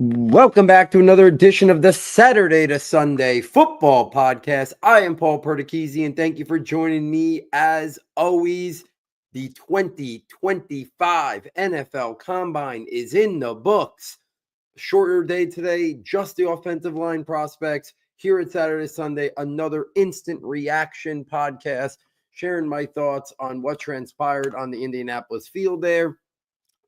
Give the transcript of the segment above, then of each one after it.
Welcome back to another edition of the Saturday to Sunday Football Podcast. I am Paul Perdichizzi, and thank you for joining me as always. The 2025 NFL Combine is in the books. Shorter day today, just the offensive line prospects. Here at Saturday Sunday, another instant reaction podcast, sharing my thoughts on what transpired on the Indianapolis field there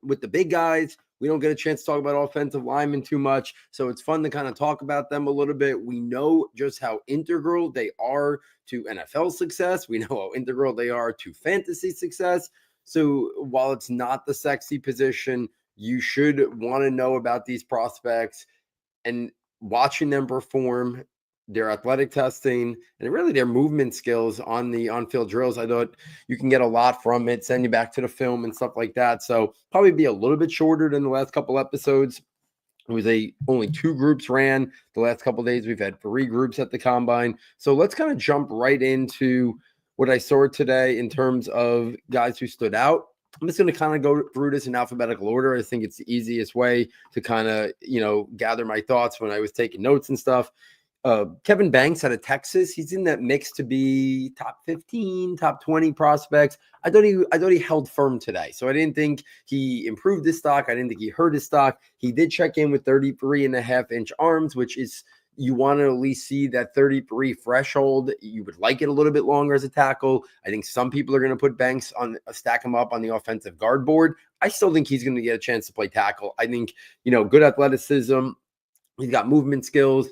with the big guys. We don't get a chance to talk about offensive linemen too much, so it's fun to kind of talk about them a little bit. We know just how integral they are to NFL success. We know how integral they are to fantasy success. So while it's not the sexy position, you should want to know about these prospects and watching them perform, their athletic testing, and really their movement skills on the on-field drills. I thought you can get a lot from it, send you back to the film and stuff like that. So probably be a little bit shorter than the last couple episodes. It was only 2 groups ran the last couple of days. We've had 3 groups at the Combine. So let's kind of jump right into what I saw today in terms of guys who stood out. I'm just going to kind of go through this in alphabetical order. I think it's the easiest way to kind of, gather my thoughts when I was taking notes and stuff. Kevin Banks out of Texas, he's in that mix to be top 15, top 20 prospects. I thought he held firm today. So I didn't think he improved his stock. I didn't think he hurt his stock. He did check in with 33.5-inch arms, which is, you want to at least see that 33 threshold. You would like it a little bit longer as a tackle. I think some people are going to put Banks on, stack him up on the offensive guard board. I still think he's going to get a chance to play tackle. I think, good athleticism. He's got movement skills.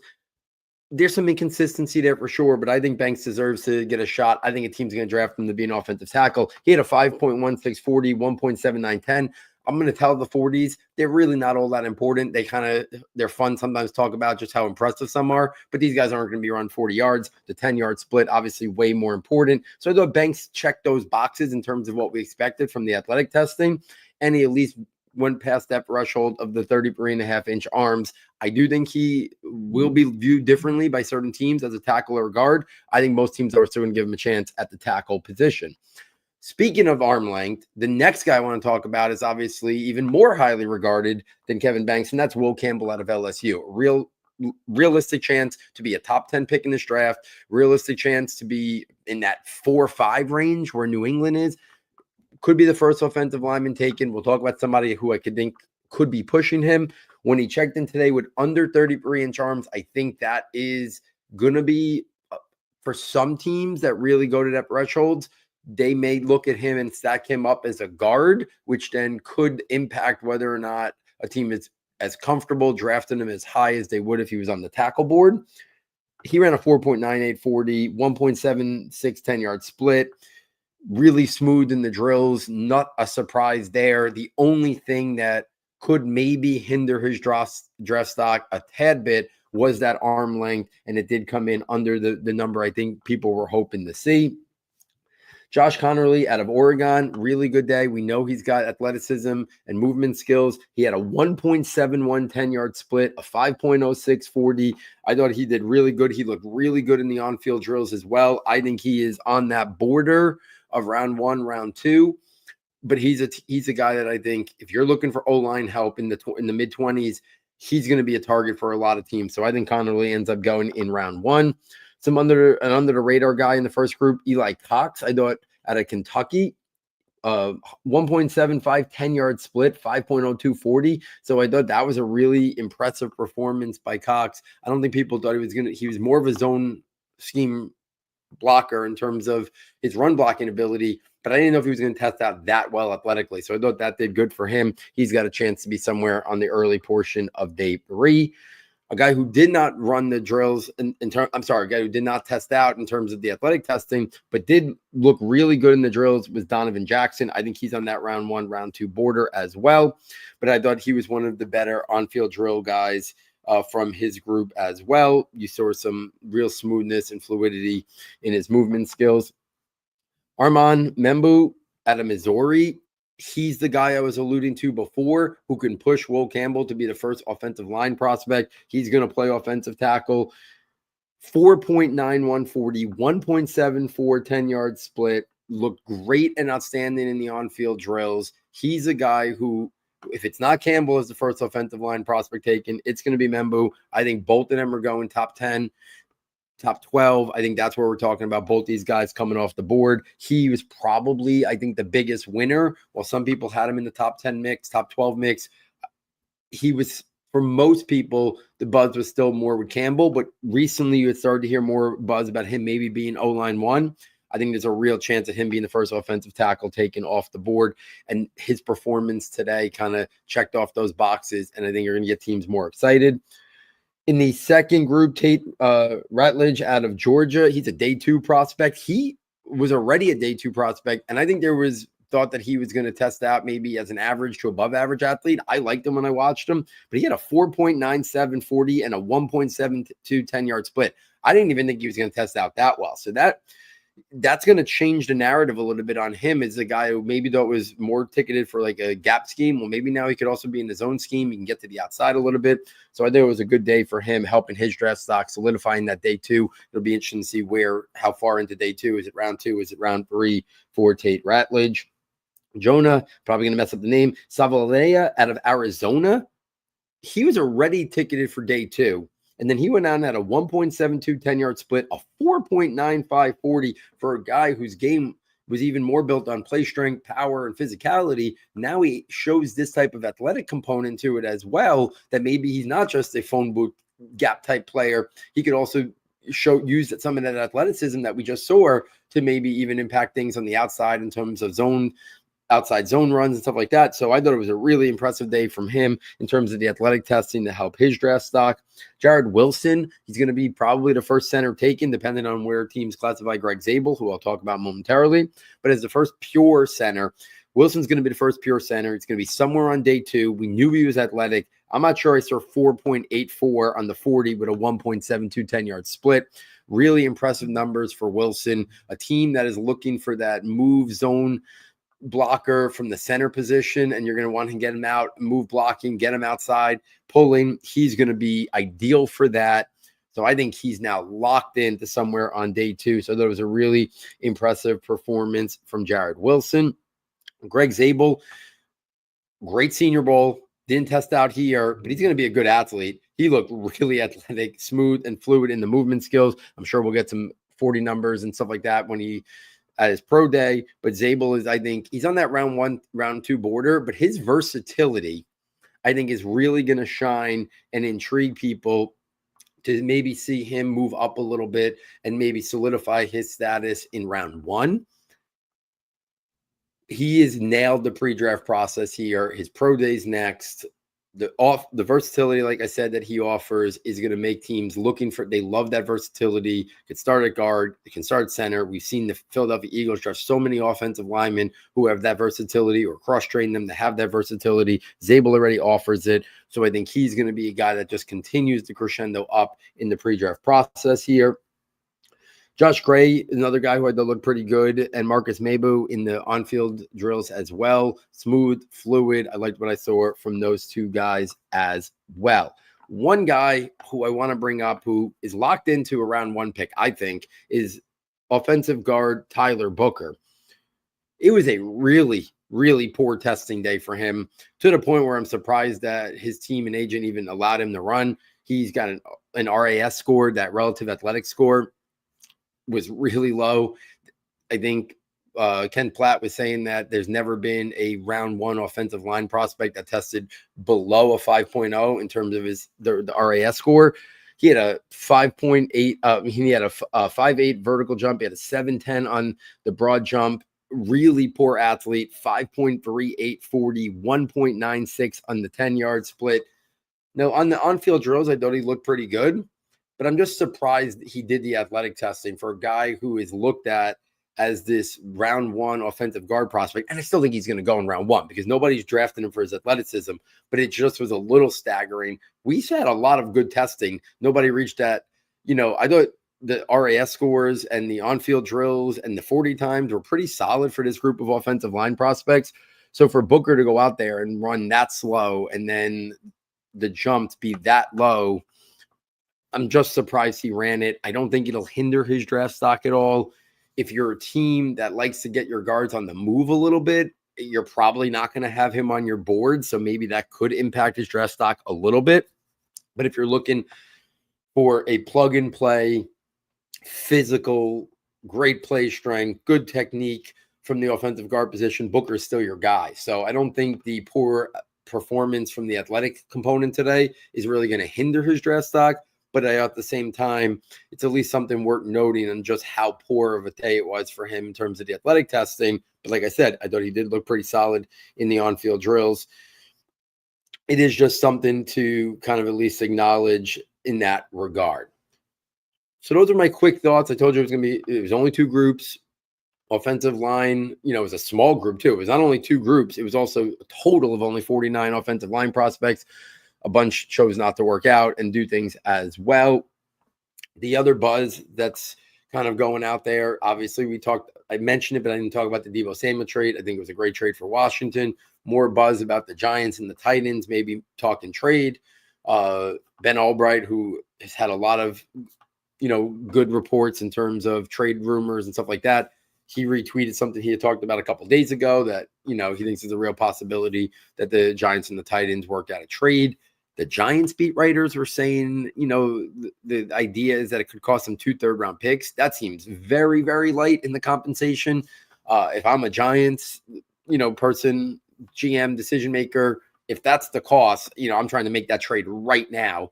There's some inconsistency there for sure, but I think Banks deserves to get a shot. I think a team's going to draft him to be an offensive tackle. He had a 5.16 40, 1.79 10. I'm going to tell the 40s, they're really not all that important. They're fun sometimes talk about just how impressive some are, but these guys aren't going to be around 40 yards. The 10-yard split, obviously way more important. So I thought Banks checked those boxes in terms of what we expected from the athletic testing, and he at least went past that threshold of the 33.5-inch arms. I do think he will be viewed differently by certain teams as a tackle or guard. I think most teams are still going to give him a chance at the tackle position. Speaking of arm length, the next guy I want to talk about is obviously even more highly regarded than Kevin Banks, and that's Will Campbell out of LSU. Realistic chance to be a top 10 pick in this draft, realistic chance to be in that 4-5 range where New England is. Could be the first offensive lineman taken. We'll talk about somebody who I could think could be pushing him. When he checked in today with under 33-inch arms, I think that is going to be, for some teams that really go to that threshold, they may look at him and stack him up as a guard, which then could impact whether or not a team is as comfortable drafting him as high as they would if he was on the tackle board. He ran a 4.98 40, 1.76 10-yard split. Really smooth in the drills, not a surprise there. The only thing that could maybe hinder his draft stock a tad bit was that arm length, and it did come in under the number I think people were hoping to see. Josh Connerly out of Oregon, really good day. We know he's got athleticism and movement skills. He had a 1.71 10-yard split, a 5.06 40. I thought he did really good. He looked really good in the on-field drills as well. I think he is on that border of round 1, round 2. But he's a guy that I think if you're looking for O-line help in the mid-20s, he's going to be a target for a lot of teams. So I think Connerly ends up going in round 1. Some under the radar guy in the first group, Eli Cox, I thought out of Kentucky, 1.75 10-yard split, 5.02 40. So I thought that was a really impressive performance by Cox. I don't think people thought he was more of a zone scheme blocker in terms of his run blocking ability, but I didn't know if he was going to test out that well athletically. So I thought that did good for him. He's got a chance to be somewhere on the early portion of day 3. A guy who did not run the drills a guy who did not test out in terms of the athletic testing, but did look really good in the drills was Donovan Jackson. I think he's on that round 1, round 2 border as well. But I thought he was one of the better on-field drill guys from his group as well. You saw some real smoothness and fluidity in his movement skills. Armand Membu out of Missouri. He's the guy I was alluding to before who can push Will Campbell to be the first offensive line prospect. He's going to play offensive tackle. 4.91 40, 1.74 10-yard split. Looked great and outstanding in the on-field drills. He's a guy who If it's not Campbell as the first offensive line prospect taken, it's going to be Membu. I think both of them are going top 10, top 12. I think that's where we're talking about both these guys coming off the board. He was probably, I think, the biggest winner. While some people had him in the top 10 mix, top 12 mix, he was, for most people, the buzz was still more with Campbell, but recently you had started to hear more buzz about him maybe being O-line one. I think there's a real chance of him being the first offensive tackle taken off the board, and his performance today kind of checked off those boxes, and I think you're going to get teams more excited. In the second group, Tate Ratledge out of Georgia, he's a day 2 prospect. He was already a day 2 prospect, and I think there was thought that he was going to test out maybe as an average to above average athlete. I liked him when I watched him, but he had a 4.97 40 and a 1.72 10-yard split. I didn't even think he was going to test out that well. So that's going to change the narrative a little bit on him as a guy who maybe thought was more ticketed for like a gap scheme. Well, maybe now he could also be in his own scheme. He can get to the outside a little bit. So I think it was a good day for him, helping his draft stock, solidifying that day 2. It'll be interesting to see how far into day 2. Is it round 2? Is it round 3 for Tate Ratledge? Jonah, probably going to mess up the name, Savalea out of Arizona. He was already ticketed for day 2. And then he went on at a 1.72 10-yard split, a 4.95 40 for a guy whose game was even more built on play strength, power, and physicality. Now he shows this type of athletic component to it as well, that maybe he's not just a phone booth gap type player. He could also use some of that athleticism that we just saw to maybe even impact things on the outside in terms of outside zone runs and stuff like that. So I thought it was a really impressive day from him in terms of the athletic testing to help his draft stock. Jared Wilson, he's going to be probably the first center taken, depending on where teams classify Greg Zabel, who I'll talk about momentarily. But as the first pure center, Wilson's going to be the first pure center. It's going to be somewhere on day 2. We knew he was athletic. I'm not sure I saw 4.84 on the 40 with a 1.72 10-yard split. Really impressive numbers for Wilson, a team that is looking for that move zone blocker from the center position, and you're going to want to get him out, move blocking, get him outside, pulling. He's going to be ideal for that. So I think he's now locked into somewhere on day 2. So that was a really impressive performance from Jared Wilson. Greg Zabel, great Senior Bowl. Didn't test out here, but he's going to be a good athlete. He looked really athletic, smooth, and fluid in the movement skills. I'm sure we'll get some 40 numbers and stuff like that when he at his pro day. But Zabel is, I think, he's on that round 1, round 2 border, but his versatility, I think, is really going to shine and intrigue people to maybe see him move up a little bit and maybe solidify his status in round 1. He has nailed the pre-draft process here. His pro day's next. The versatility, like I said, that he offers is going to make teams looking for. They love that versatility. Can start at guard. It can start center. We've seen the Philadelphia Eagles draft so many offensive linemen who have that versatility, or cross-train them to have that versatility. Zabel already offers it. So I think he's going to be a guy that just continues to crescendo up in the pre-draft process here. Josh Gray, another guy who I thought looked pretty good, and Marcus Mabu in the on-field drills as well. Smooth, fluid. I liked what I saw from those two guys as well. One guy who I want to bring up who is locked into a round 1 pick, I think, is offensive guard Tyler Booker. It was a really, really poor testing day for him, to the point where I'm surprised that his team and agent even allowed him to run. He's got an RAS score, that relative athletic score, was really low. I think Ken Platt was saying that there's never been a round 1 offensive line prospect that tested below a 5.0 in terms of the RAS score. He had a 5.8. He had a 5.8 vertical jump. He had a 7.10 on the broad jump. Really poor athlete. 5.38 40, 1.96 on the 10-yard split. Now, on the on-field drills, I thought he looked pretty good. But I'm just surprised he did the athletic testing for a guy who is looked at as this round 1 offensive guard prospect. And I still think he's going to go in round 1 because nobody's drafting him for his athleticism. But it just was a little staggering. We had a lot of good testing. Nobody reached that. I thought the RAS scores and the on-field drills and the 40 times were pretty solid for this group of offensive line prospects. So for Booker to go out there and run that slow and then the jump to be that low, I'm just surprised he ran it. I don't think it'll hinder his draft stock at all. If you're a team that likes to get your guards on the move a little bit, you're probably not going to have him on your board. So maybe that could impact his draft stock a little bit. But if you're looking for a plug and play, physical, great play strength, good technique from the offensive guard position, Booker's still your guy. So I don't think the poor performance from the athletic component today is really going to hinder his draft stock. But at the same time, it's at least something worth noting on just how poor of a day it was for him in terms of the athletic testing. But like I said, I thought he did look pretty solid in the on-field drills. It is just something to kind of at least acknowledge in that regard. So those are my quick thoughts. I told you it was only two groups. Offensive line, it was a small group too. It was not only two groups, it was also a total of only 49 offensive line prospects. A bunch chose not to work out and do things as well. The other buzz that's kind of going out there, obviously I mentioned it, but I didn't talk about the Deebo Samuel trade. I think it was a great trade for Washington. More buzz about the Giants and the Titans, maybe talking trade. Ben Albright, who has had a lot of, good reports in terms of trade rumors and stuff like that. He retweeted something he had talked about a couple of days ago that, he thinks is a real possibility that the Giants and the Titans worked out a trade. The Giants beat writers were saying, the idea is that it could cost them 2 third-round picks. That seems very, very light in the compensation. If I'm a Giants, person, GM, decision maker, if that's the cost, I'm trying to make that trade right now.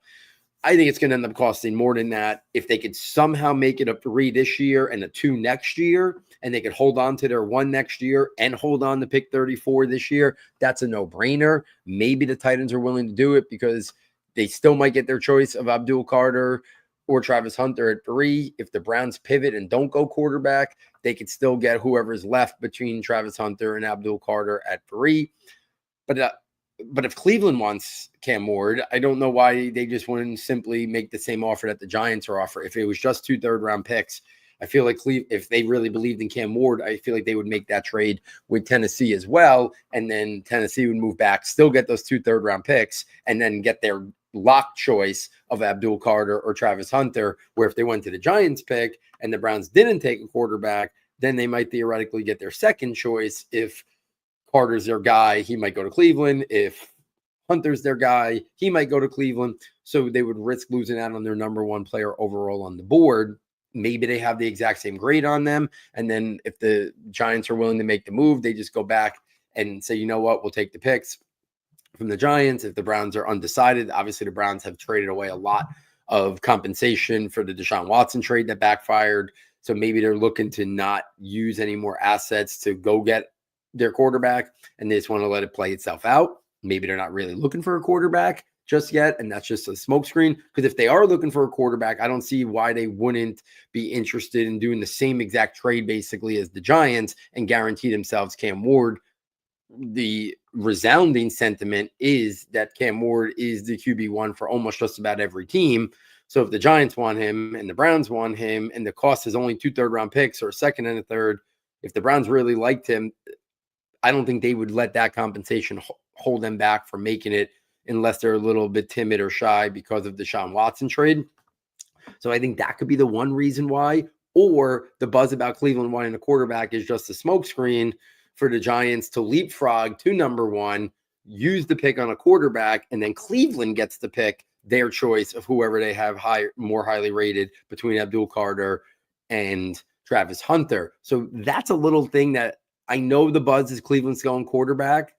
I think it's going to end up costing more than that. If they could somehow make it a 3 this year and a 2 next year, and they could hold on to their 1 next year and hold on to pick 34 this year, that's a no-brainer. Maybe the Titans are willing to do it because they still might get their choice of Abdul Carter or Travis Hunter at 3. If the Browns pivot and don't go quarterback, they could still get whoever's left between Travis Hunter and Abdul Carter at 3. But if Cleveland wants Cam Ward, I don't know why they just wouldn't simply make the same offer that the Giants are offering. If it was just 2 third-round picks, I feel like if they really believed in Cam Ward, I feel like they would make that trade with Tennessee as well, and then Tennessee would move back, still get those 2 third-round picks, and then get their lock choice of Abdul Carter or Travis Hunter, where if they went to the Giants pick and the Browns didn't take a quarterback, then they might theoretically get their second choice. If Carter's their guy, he might go to Cleveland. If Hunter's their guy, he might go to Cleveland. So they would risk losing out on their number 1 player overall on the board. Maybe they have the exact same grade on them. And then if the Giants are willing to make the move, they just go back and say, you know what, we'll take the picks from the Giants. If the Browns are undecided, obviously the Browns have traded away a lot of compensation for the Deshaun Watson trade that backfired. So maybe they're looking to not use any more assets to go get their quarterback, and they just want to let it play itself out. Maybe they're not really looking for a quarterback just yet, and that's just a smokescreen. Because if they are looking for a quarterback, I don't see why they wouldn't be interested in doing the same exact trade basically as the Giants and guarantee themselves Cam Ward. The resounding sentiment is that Cam Ward is the QB1 for almost just about every team. So if the Giants want him and the Browns want him and the cost is only 2 third-round picks or a second and a third, if the Browns really liked him, I don't think they would let that compensation hold them back from making it unless they're a little bit timid or shy because of the Deshaun Watson trade. So I think that could be the one reason why. Or the buzz about Cleveland wanting a quarterback is just a smokescreen for the Giants to leapfrog to number 1, use the pick on a quarterback, and then Cleveland gets to pick their choice of whoever they have more highly rated between Abdul Carter and Travis Hunter. So that's a little thing that I know the buzz is Cleveland's going quarterback,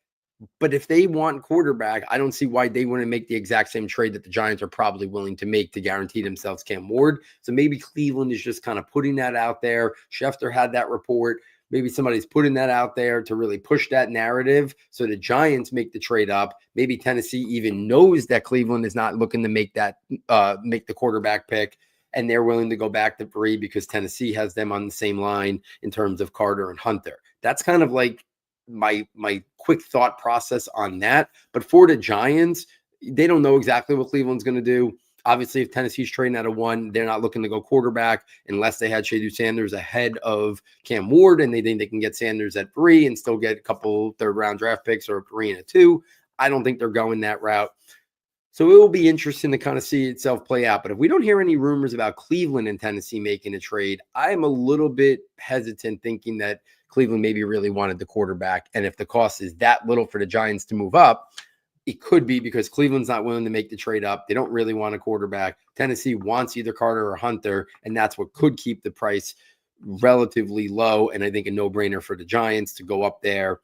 but if they want quarterback, I don't see why they wouldn't make the exact same trade that the Giants are probably willing to make to guarantee themselves Cam Ward. So maybe Cleveland is just kind of putting that out there. Schefter had that report. Maybe somebody's putting that out there to really push that narrative. So the Giants make the trade up. Maybe Tennessee even knows that Cleveland is not looking to make the quarterback pick, and they're willing to go back to 3 because Tennessee has them on the same line in terms of Carter and Hunter. That's kind of like my quick thought process on that. But for the Giants, they don't know exactly what Cleveland's going to do. Obviously, if Tennessee's trading out of 1, they're not looking to go quarterback unless they had Shadu Sanders ahead of Cam Ward, and they think they can get Sanders at 3 and still get a couple third-round draft picks or a 3 and a 2. I don't think they're going that route. So it will be interesting to kind of see itself play out. But if we don't hear any rumors about Cleveland and Tennessee making a trade, I'm a little bit hesitant thinking that Cleveland maybe really wanted the quarterback. And if the cost is that little for the Giants to move up, it could be because Cleveland's not willing to make the trade up. They don't really want a quarterback. Tennessee wants either Carter or Hunter, and that's what could keep the price relatively low. And I think a no-brainer for the Giants to go up there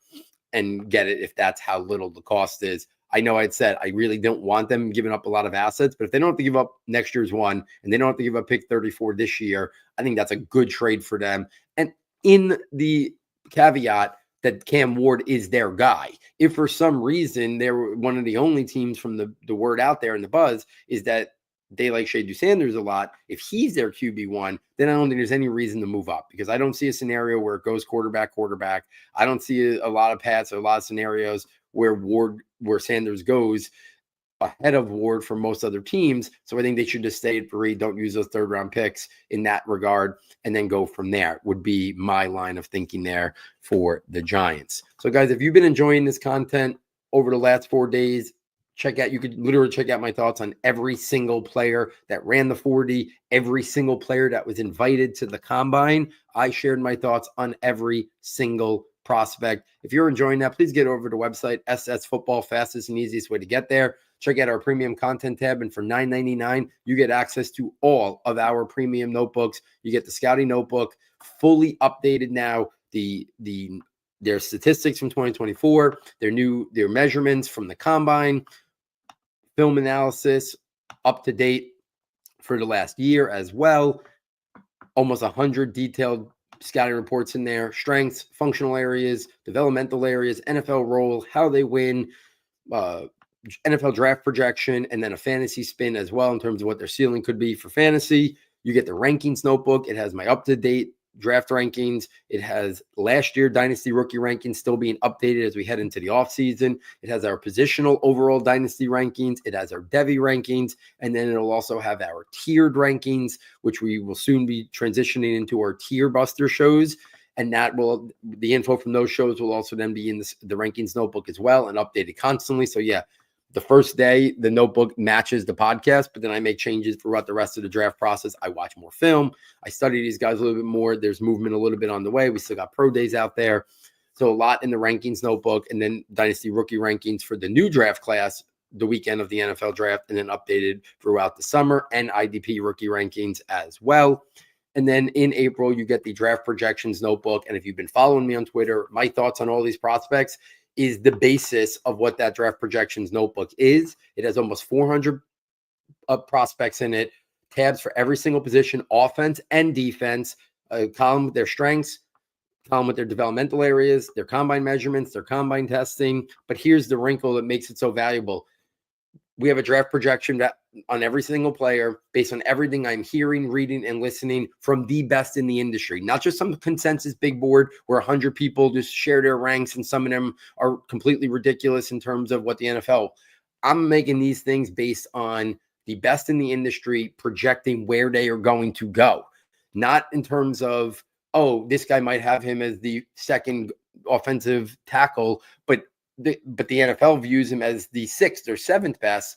and get it if that's how little the cost is. I know I'd said I really don't want them giving up a lot of assets, but if they don't have to give up next year's one and they don't have to give up pick 34 this year, I think that's a good trade for them. And in the caveat that Cam Ward is their guy. If for some reason they're one of the only teams from the word out there and the buzz is that they like Shea Sanders a lot, if he's their QB1, then I don't think there's any reason to move up because I don't see a scenario where it goes quarterback. I don't see a lot of paths or a lot of scenarios where Sanders goes ahead of Ward for most other teams. So I think they should just stay at 3. Don't use those third round picks in that regard and then go from there would be my line of thinking there for the Giants. So guys, if you've been enjoying this content over the last 4 days, you could literally check out my thoughts on every single player that ran the 40, every single player that was invited to the combine. I shared my thoughts on every single prospect. If you're enjoying that, please get over to the website, SS Football, fastest and easiest way to get there. Check out our premium content tab, and for $9.99, you get access to all of our premium notebooks. You get the Scouting notebook, fully updated now, their statistics from 2024, their measurements from the combine, film analysis, up to date for the last year as well. Almost 100 detailed scouting reports in there, strengths, functional areas, developmental areas, NFL role, how they win, NFL draft projection, and then a fantasy spin as well in terms of what their ceiling could be for fantasy. You get the rankings notebook. It has my up-to-date draft rankings. It has last year Dynasty rookie rankings still being updated as we head into the offseason. It has our positional overall Dynasty rankings. It has our Devy rankings. And then it'll also have our tiered rankings, which we will soon be transitioning into our tier buster shows. And the info from those shows will also then be in the rankings notebook as well and updated constantly. So yeah, the first day, the notebook matches the podcast, but then I make changes throughout the rest of the draft process. I watch more film. I study these guys a little bit more. There's movement a little bit on the way. We still got pro days out there. So a lot in the rankings notebook, and then Dynasty rookie rankings for the new draft class, the weekend of the NFL draft, and then updated throughout the summer, and IDP rookie rankings as well. And then in April, you get the draft projections notebook. And if you've been following me on Twitter, my thoughts on all these prospects is the basis of what that draft projections notebook is. It has almost 400 prospects in it, tabs for every single position, offense and defense, a column with their strengths, column with their developmental areas, their combine measurements, their combine testing. But here's the wrinkle that makes it so valuable. We have a draft projection on every single player based on everything I'm hearing, reading, and listening from the best in the industry. Not just some consensus big board where 100 people just share their ranks and some of them are completely ridiculous in terms of what the NFL. I'm making these things based on the best in the industry projecting where they are going to go. Not in terms of, oh, this guy might have him as the second offensive tackle, but the NFL views him as the 6th or 7th best.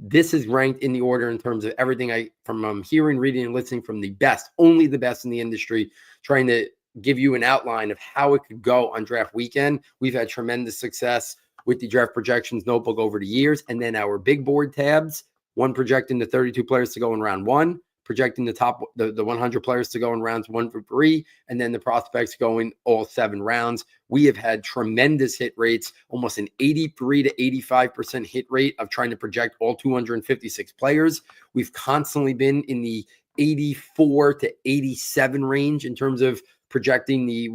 This is ranked in the order in terms of everything from hearing, reading, and listening from the best, only the best in the industry, trying to give you an outline of how it could go on draft weekend. We've had tremendous success with the draft projections notebook over the years. And then our big board tabs, one projecting the 32 players to go in round 1, projecting the 100 players to go in rounds 1 through 3, and then the prospects going all 7 rounds. We have had tremendous hit rates, almost an 83 to 85% hit rate of trying to project all 256 players. We've constantly been in the 84 to 87 range in terms of projecting the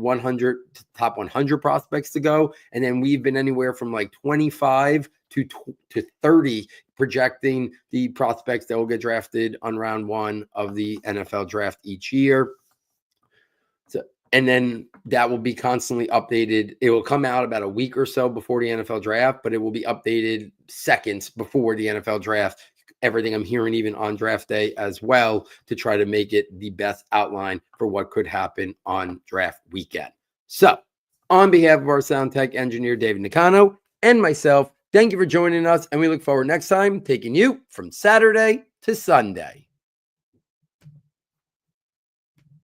top 100 prospects to go. And then we've been anywhere from like 25 to 30 projecting the prospects that will get drafted on round 1 of the NFL draft each year. And then that will be constantly updated. It will come out about a week or so before the NFL draft, but it will be updated seconds before the NFL draft. Everything I'm hearing even on draft day as well to try to make it the best outline for what could happen on draft weekend. So on behalf of our sound tech engineer, David Nakano, and myself, thank you for joining us. And we look forward next time taking you from Saturday to Sunday.